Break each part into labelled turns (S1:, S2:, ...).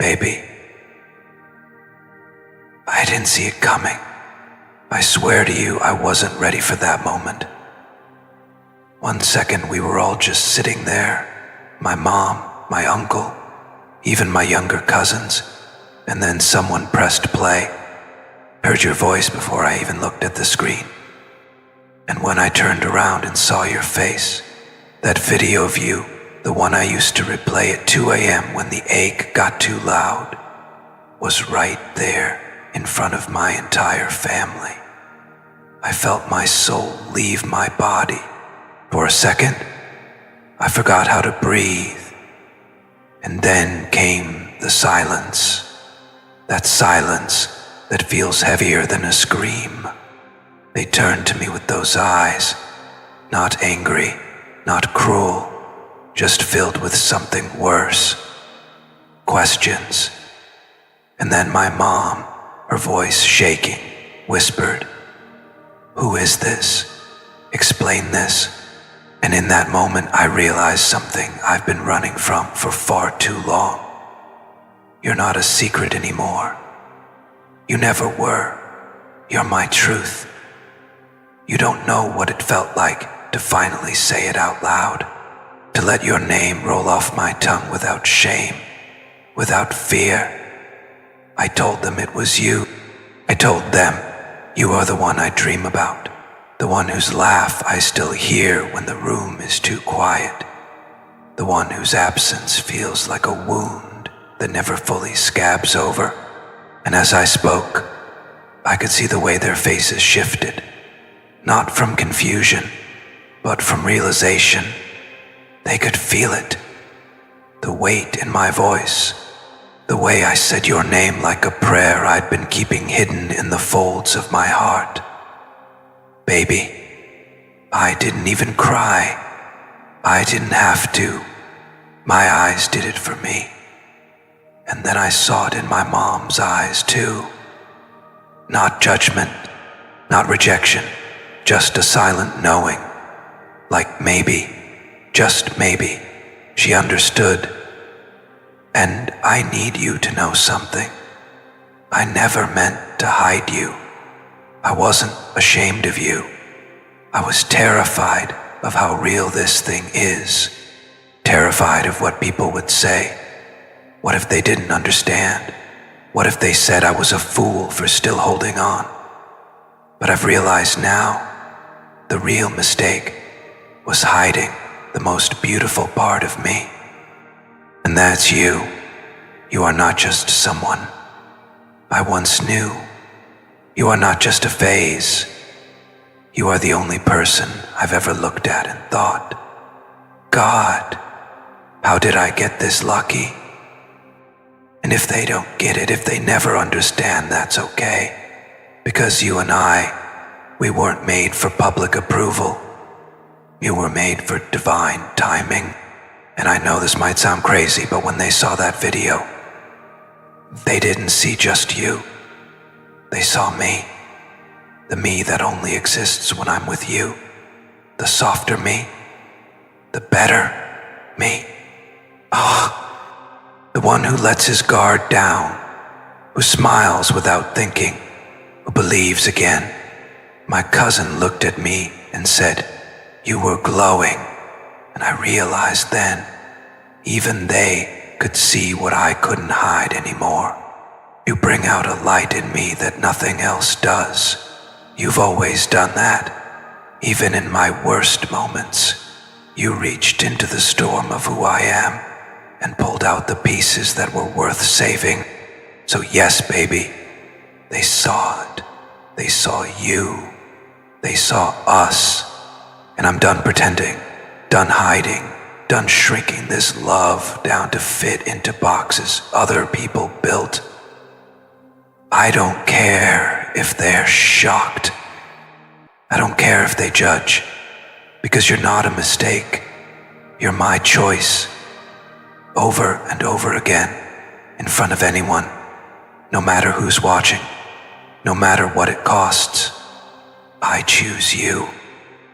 S1: Baby, I didn't see it coming. I swear to you, I wasn't ready for that moment. 1 second, we were all just sitting there. My mom, my uncle, even my younger cousins. And then someone pressed play. Heard your voice before I even looked at the screen. And when I turned around and saw your face, that video of you, the one I used to replay at 2 a.m. when the ache got too loud, was right there in front of my entire family. I felt my soul leave my body. For a second, I forgot how to breathe. And then came the silence. That silence that feels heavier than a scream. They turned to me with those eyes, not angry, not cruel, just filled with something worse. Questions. And then my mom, her voice shaking, whispered, "Who is this? Explain this." And in that moment, I realized something I've been running from for far too long. You're not a secret anymore. You never were. You're my truth. You don't know what it felt like to finally say it out loud, to let your name roll off my tongue without shame, without fear. I told them it was you. I told them you are the one I dream about. The one whose laugh I still hear when the room is too quiet. The one whose absence feels like a wound that never fully scabs over. And as I spoke, I could see the way their faces shifted. Not from confusion, but from realization. They could feel it. The weight in my voice. The way I said your name like a prayer I'd been keeping hidden in the folds of my heart. Baby, I didn't even cry. I didn't have to. My eyes did it for me. And then I saw it in my mom's eyes too. Not judgment, not rejection, just a silent knowing. Like maybe, just maybe, she understood. And I need you to know something. I never meant to hide you. I wasn't ashamed of you. I was terrified of how real this thing is. Terrified of what people would say. What if they didn't understand? What if they said I was a fool for still holding on? But I've realized now, the real mistake was hiding the most beautiful part of me. And that's you. You are not just someone I once knew. You are not just a phase. You are the only person I've ever looked at and thought, God, how did I get this lucky? And if they don't get it, if they never understand, that's okay. Because you and we weren't made for public approval. You were made for divine timing. And I know this might sound crazy, but when they saw that video, they didn't see just you. They saw me. The me that only exists when I'm with you. The softer me. The better me. The one who lets his guard down. Who smiles without thinking. Who believes again. My cousin looked at me and said, "You were glowing." And I realized then, even they could see what I couldn't hide anymore. You bring out a light in me that nothing else does. You've always done that. Even in my worst moments, you reached into the storm of who I am and pulled out the pieces that were worth saving. So yes, baby, they saw it. They saw you. They saw us. And I'm done pretending, done hiding, done shrinking this love down to fit into boxes other people built. I don't care if they're shocked. I don't care if they judge, because you're not a mistake. You're my choice, over and over again, in front of anyone, no matter who's watching, no matter what it costs. I choose you,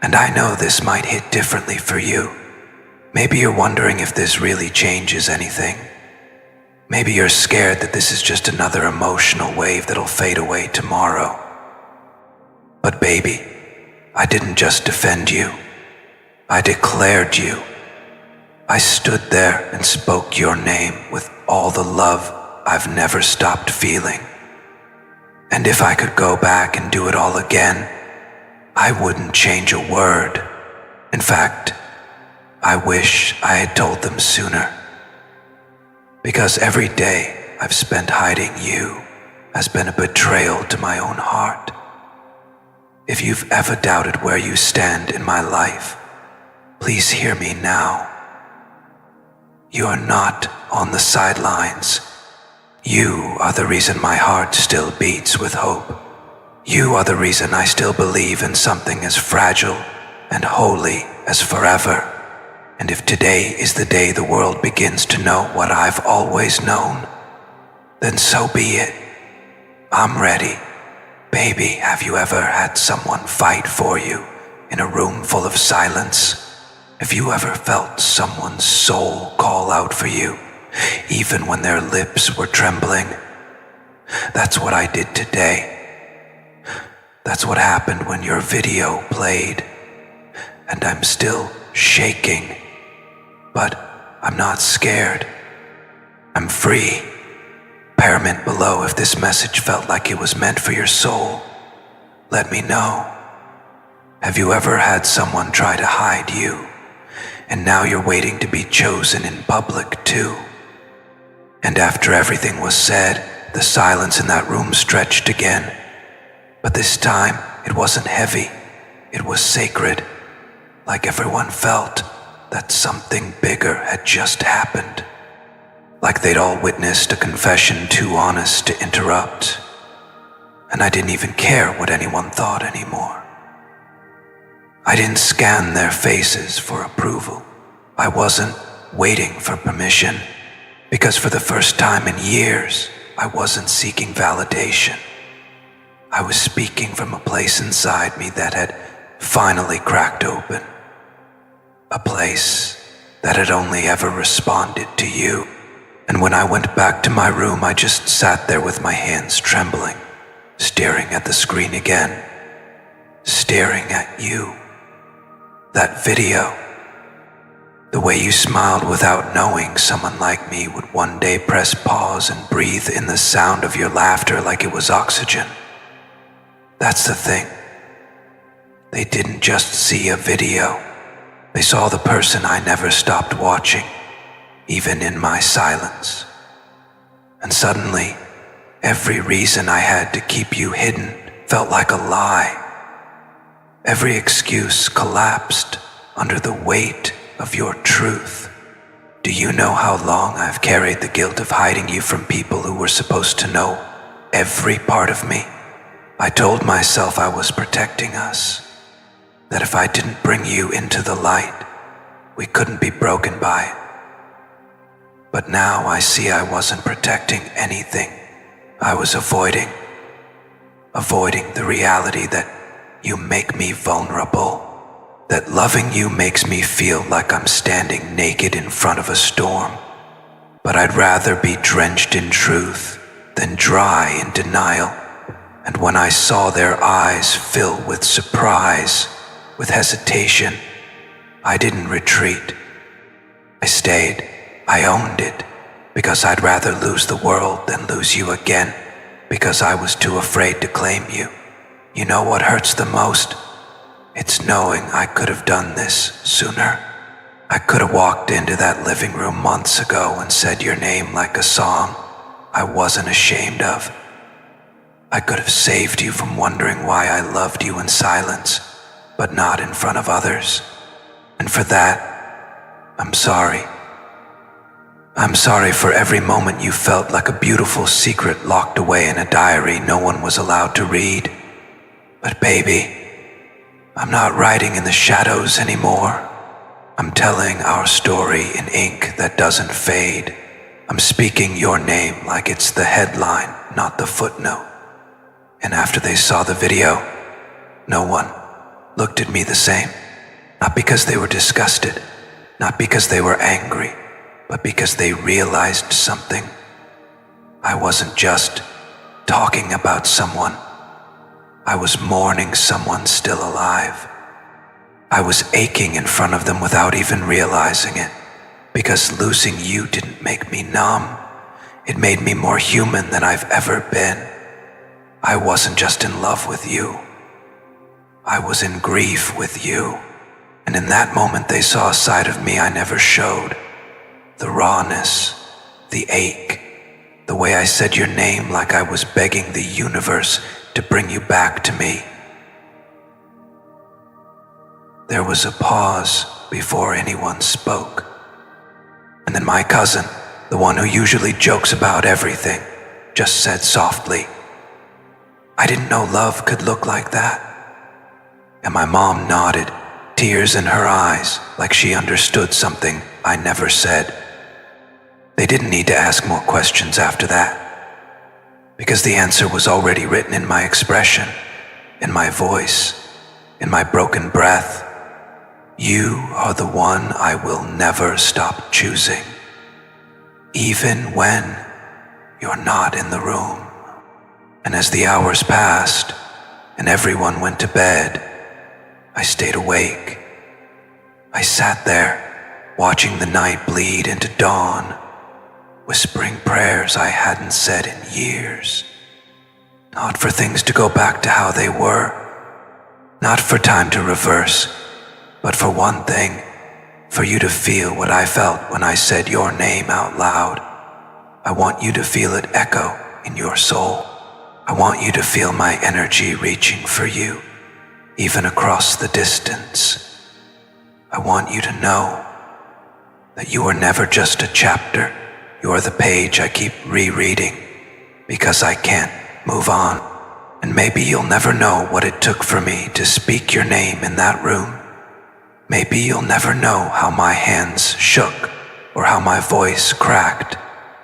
S1: and I know this might hit differently for you. Maybe you're wondering if this really changes anything. Maybe you're scared that this is just another emotional wave that'll fade away tomorrow. But baby, I didn't just defend you. I declared you. I stood there and spoke your name with all the love I've never stopped feeling. And if I could go back and do it all again, I wouldn't change a word. In fact, I wish I had told them sooner. Because every day I've spent hiding you has been a betrayal to my own heart. If you've ever doubted where you stand in my life, please hear me now. You are not on the sidelines. You are the reason my heart still beats with hope. You are the reason I still believe in something as fragile and holy as forever. And if today is the day the world begins to know what I've always known, then so be it. I'm ready. Baby, have you ever had someone fight for you in a room full of silence? Have you ever felt someone's soul call out for you, even when their lips were trembling? That's what I did today. That's what happened when your video played. And I'm still shaking. But I'm not scared. I'm free. Paramount below if this message felt like it was meant for your soul. Let me know. Have you ever had someone try to hide you, and now you're waiting to be chosen in public too? And after everything was said, the silence in that room stretched again. But this time, it wasn't heavy. It was sacred. Like everyone felt that something bigger had just happened. Like they'd all witnessed a confession too honest to interrupt. And I didn't even care what anyone thought anymore. I didn't scan their faces for approval. I wasn't waiting for permission, because for the first time in years, I wasn't seeking validation. I was speaking from a place inside me that had finally cracked open. A place that had only ever responded to you. And when I went back to my room, I just sat there with my hands trembling, staring at the screen again, staring at you. That video. The way you smiled without knowing someone like me would one day press pause and breathe in the sound of your laughter like it was oxygen. That's the thing. They didn't just see a video. They saw the person I never stopped watching, even in my silence. And suddenly, every reason I had to keep you hidden felt like a lie. Every excuse collapsed under the weight of your truth. Do you know how long I've carried the guilt of hiding you from people who were supposed to know every part of me? I told myself I was protecting us, that if I didn't bring you into the light, we couldn't be broken by it. But now I see I wasn't protecting anything. I was avoiding the reality that you make me vulnerable, that loving you makes me feel like I'm standing naked in front of a storm. But I'd rather be drenched in truth than dry in denial. And when I saw their eyes fill with surprise, with hesitation, I didn't retreat. I stayed. I owned it, because I'd rather lose the world than lose you again, because I was too afraid to claim you. You know what hurts the most? It's knowing I could have done this sooner. I could have walked into that living room months ago and said your name like a song I wasn't ashamed of. I could have saved you from wondering why I loved you in silence, but not in front of others. And for that, I'm sorry. I'm sorry for every moment you felt like a beautiful secret locked away in a diary no one was allowed to read. But baby, I'm not writing in the shadows anymore. I'm telling our story in ink that doesn't fade. I'm speaking your name like it's the headline, not the footnote. And after they saw the video, no one looked at me the same. Not because they were disgusted, not because they were angry, but because they realized something I wasn't just talking about someone. I was mourning someone still alive. I was aching in front of them without even realizing it, because losing you didn't make me numb. It made me more human than I've ever been. I wasn't just in love with you. I was in grief with you. And in that moment they saw a side of me I never showed. The rawness, the ache, the way I said your name like I was begging the universe to bring you back to me. There was a pause before anyone spoke. And then my cousin, the one who usually jokes about everything, just said softly, "I didn't know love could look like that." And my mom nodded, tears in her eyes, like she understood something I never said. They didn't need to ask more questions after that, because the answer was already written in my expression, in my voice, in my broken breath. You are the one I will never stop choosing, even when you're not in the room. And as the hours passed and everyone went to bed, I stayed awake. I sat there, watching the night bleed into dawn, whispering prayers I hadn't said in years. Not for things to go back to how they were, not for time to reverse, but for one thing, for you to feel what I felt when I said your name out loud. I want you to feel it echo in your soul. I want you to feel my energy reaching for you, even across the distance. I want you to know that you are never just a chapter. You are the page I keep rereading because I can't move on. And maybe you'll never know what it took for me to speak your name in that room. Maybe you'll never know how my hands shook or how my voice cracked.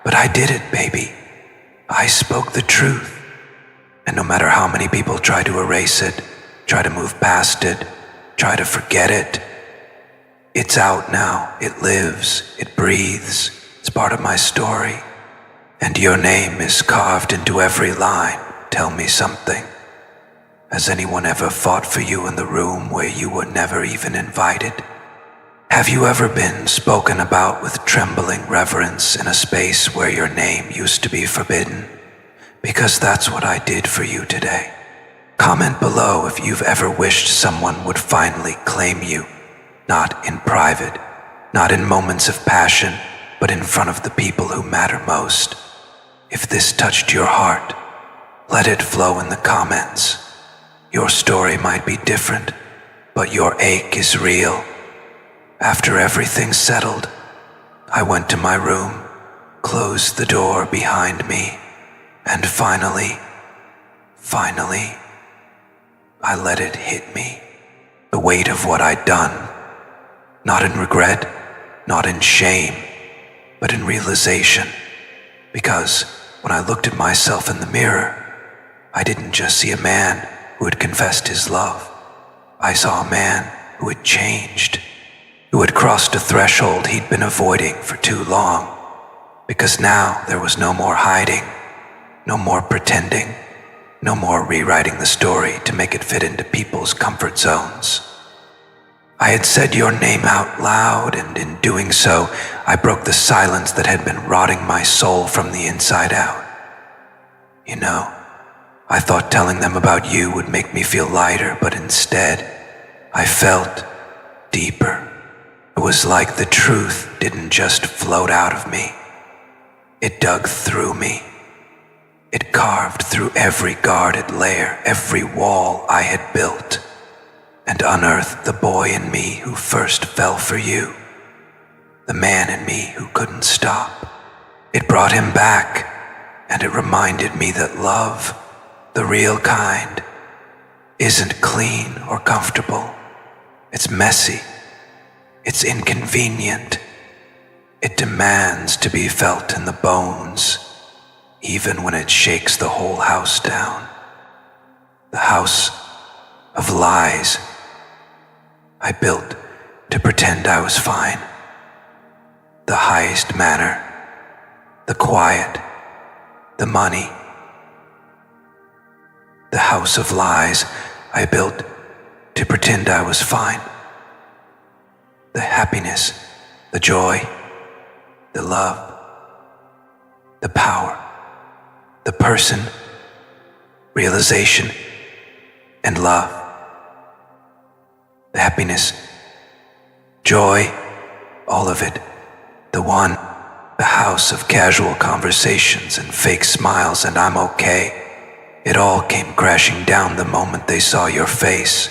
S1: But I did it, baby. I spoke the truth. And no matter how many people try to erase it, try to move past it, try to forget it, it's out now. It lives. It breathes. It's part of my story. And your name is carved into every line. Tell me something. Has anyone ever fought for you in the room where you were never even invited? Have you ever been spoken about with trembling reverence in a space where your name used to be forbidden? Because that's what I did for you today. Comment below if you've ever wished someone would finally claim you, not in private, not in moments of passion, but in front of the people who matter most. If this touched your heart, let it flow in the comments. Your story might be different, but your ache is real. After everything settled, I went to my room, closed the door behind me, and finally, I let it hit me. The weight of what I'd done. Not in regret, not in shame, but in realization. Because when I looked at myself in the mirror, I didn't just see a man who had confessed his love. I saw a man who had changed, who had crossed a threshold he'd been avoiding for too long. Because now there was no more hiding, no more pretending, no more rewriting the story to make it fit into people's comfort zones. I had said your name out loud, and in doing so, I broke the silence that had been rotting my soul from the inside out. You know, I thought telling them about you would make me feel lighter, but instead, I felt deeper. It was like the truth didn't just float out of me. It dug through me. It carved through every guarded layer, every wall I had built, and unearthed the boy in me who first fell for you, the man in me who couldn't stop. It brought him back, and it reminded me that love, the real kind, isn't clean or comfortable. It's messy. It's inconvenient. It demands to be felt in the bones, even when it shakes the whole house down. The house of lies I built to pretend I was fine. The highest manner, the quiet, the money, the house of lies I built to pretend I was fine, the happiness, the joy, the love, the power, the person, realization, and love. The happiness, joy, all of it. The one, the house of casual conversations and fake smiles and I'm okay. It all came crashing down the moment they saw your face,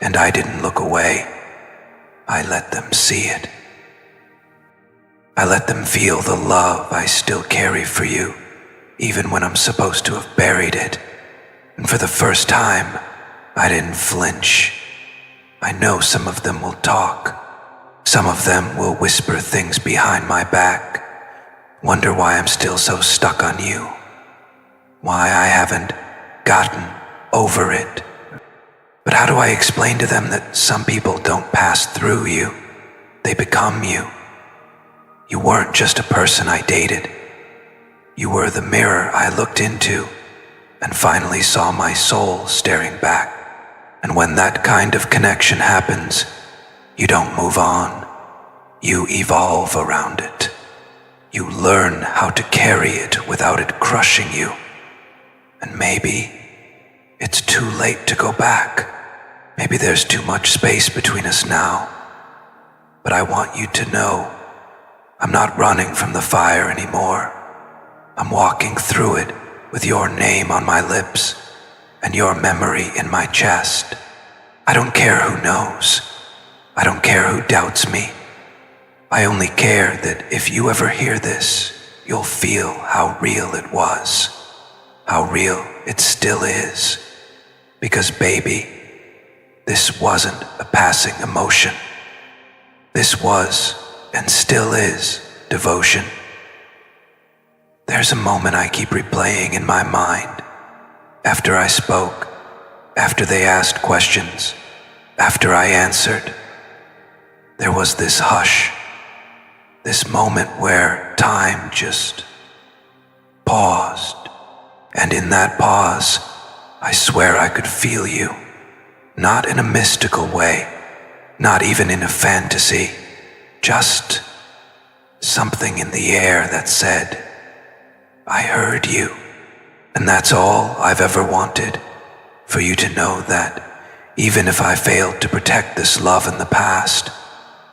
S1: and I didn't look away. I let them see it. I let them feel the love I still carry for you, even when I'm supposed to have buried it. And for the first time, I didn't flinch. I know some of them will talk. Some of them will whisper things behind my back. Wonder why I'm still so stuck on you. Why I haven't gotten over it. But how do I explain to them that some people don't pass through you? They become you. You weren't just a person I dated. You were the mirror I looked into and finally saw my soul staring back. And when that kind of connection happens, you don't move on. You evolve around it. You learn how to carry it without it crushing you. And maybe it's too late to go back. Maybe there's too much space between us now. But I want you to know I'm not running from the fire anymore. I'm walking through it with your name on my lips and your memory in my chest. I don't care who knows. I don't care who doubts me. I only care that if you ever hear this, you'll feel how real it was, how real it still is. Because baby, this wasn't a passing emotion. This was, and still is, devotion. There's a moment I keep replaying in my mind. After I spoke, after they asked questions, after I answered, there was this hush, this moment where time just paused. And in that pause, I swear I could feel you. Not in a mystical way, not even in a fantasy, just something in the air that said, I heard you. And that's all I've ever wanted, for you to know that even if I failed to protect this love in the past,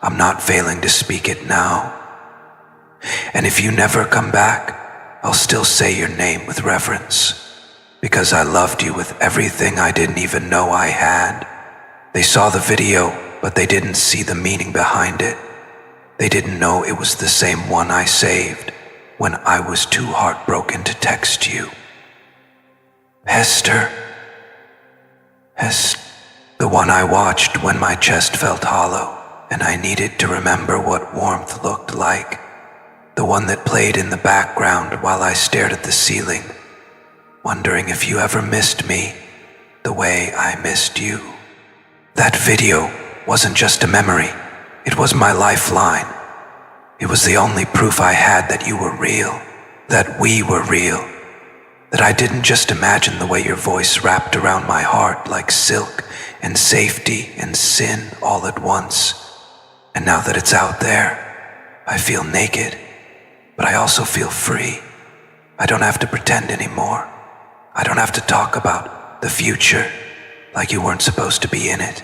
S1: I'm not failing to speak it now. And if you never come back, I'll still say your name with reverence, because I loved you with everything I didn't even know I had. They saw the video, but they didn't see the meaning behind it. They didn't know it was the same one I saved when I was too heartbroken to text you. Hester, the one I watched when my chest felt hollow and I needed to remember what warmth looked like. The one that played in the background while I stared at the ceiling, wondering if you ever missed me the way I missed you. That video wasn't just a memory, it was my lifeline. It was the only proof I had that you were real, that we were real, that I didn't just imagine the way your voice wrapped around my heart like silk and safety and sin all at once. And now that it's out there, I feel naked, but I also feel free. I don't have to pretend anymore. I don't have to talk about the future like you weren't supposed to be in it.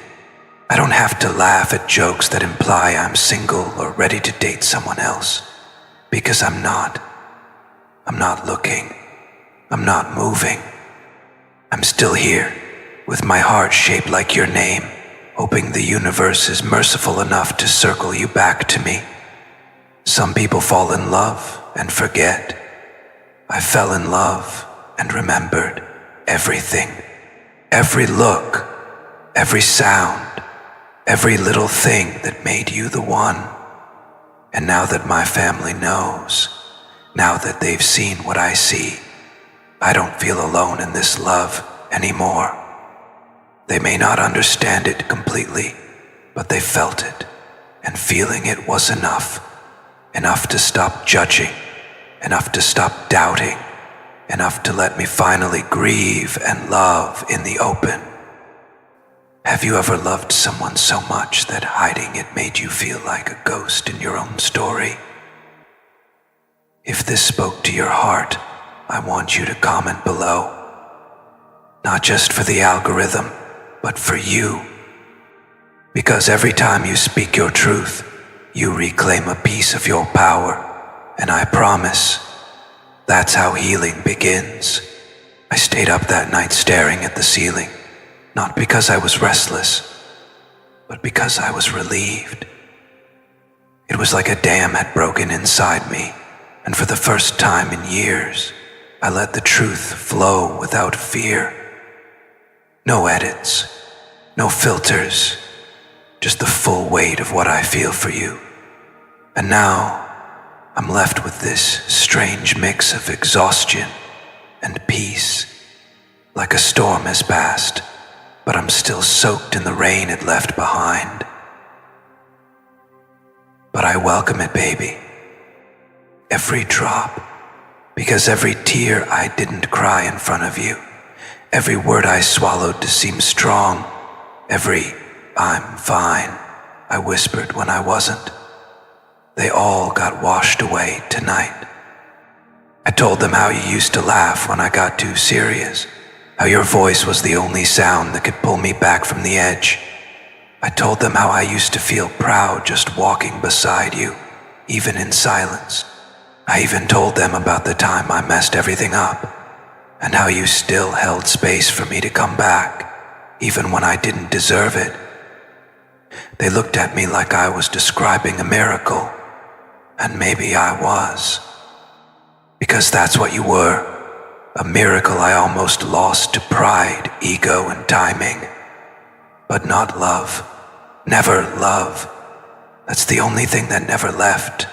S1: I don't have to laugh at jokes that imply I'm single or ready to date someone else, because I'm not. I'm not looking. I'm not moving. I'm still here, with my heart shaped like your name, hoping the universe is merciful enough to circle you back to me. Some people fall in love and forget. I fell in love and remembered everything. Every look, every sound, every little thing that made you the one. And now that my family knows, now that they've seen what I see, I don't feel alone in this love anymore. They may not understand it completely, but they felt it, and feeling it was enough. Enough to stop judging, enough to stop doubting, enough to let me finally grieve and love in the open. Have you ever loved someone so much that hiding it made you feel like a ghost in your own story? If this spoke to your heart, I want you to comment below. Not just for the algorithm, but for you. Because every time you speak your truth, you reclaim a piece of your power, and I promise, that's how healing begins. I stayed up that night staring at the ceiling, not because I was restless, but because I was relieved. It was like a dam had broken inside me, and for the first time in years, I let the truth flow without fear. No edits, no filters, just the full weight of what I feel for you. And now, I'm left with this strange mix of exhaustion and peace. Like a storm has passed, but I'm still soaked in the rain it left behind. But I welcome it, baby. Every drop, because every tear I didn't cry in front of you, every word I swallowed to seem strong, every "I'm fine" I whispered when I wasn't, they all got washed away tonight. I told them how you used to laugh when I got too serious, how your voice was the only sound that could pull me back from the edge. I told them how I used to feel proud just walking beside you, even in silence. I even told them about the time I messed everything up, and how you still held space for me to come back, even when I didn't deserve it. They looked at me like I was describing a miracle, and maybe I was. Because that's what you were, a miracle I almost lost to pride, ego, and timing. But not love, never love. That's the only thing that never left.